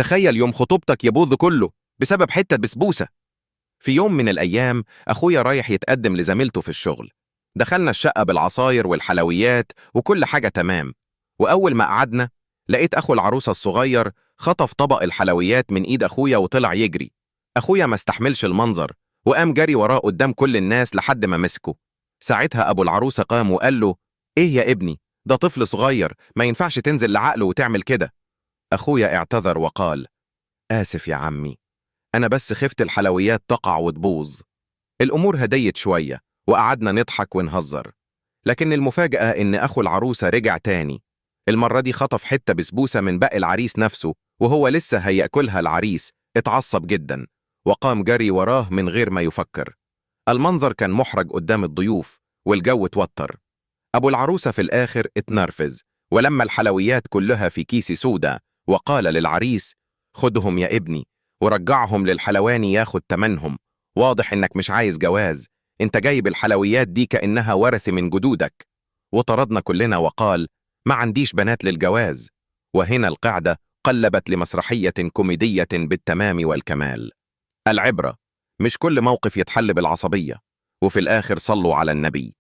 تخيل يوم خطوبتك يبوظ كله بسبب حتة بسبوسة. في يوم من الأيام أخويا رايح يتقدم لزميلته في الشغل. دخلنا الشقة بالعصاير والحلويات وكل حاجة تمام. وأول ما قعدنا لقيت أخو العروسة الصغير خطف طبق الحلويات من إيد أخويا وطلع يجري. أخويا ما استحملش المنظر وقام جري وراه قدام كل الناس لحد ما مسكه. ساعتها أبو العروسة قام وقال له: إيه يا ابني، ده طفل صغير، ما ينفعش تنزل لعقله وتعمل كده. أخويا اعتذر وقال: آسف يا عمي، أنا بس خفت الحلويات تقع وتبوظ. الأمور هديت شوية وقعدنا نضحك ونهزر. لكن المفاجأة إن أخو العروسة رجع تاني. المرة دي خطف حتة بسبوسة من باقي العريس نفسه وهو لسه هيأكلها العريس. اتعصب جدا وقام جري وراه من غير ما يفكر. المنظر كان محرج قدام الضيوف والجو اتوتر. أبو العروسة في الآخر اتنرفز ولما الحلويات كلها في كيس سودا وقال للعريس: خدهم يا ابني ورجعهم للحلواني ياخد تمنهم. واضح إنك مش عايز جواز، انت جايب الحلويات دي كأنها ورث من جدودك. وطردنا كلنا وقال: ما عنديش بنات للجواز. وهنا القعدة قلبت لمسرحية كوميدية بالتمام والكمال. العبرة: مش كل موقف يتحل بالعصبية. وفي الآخر صلوا على النبي.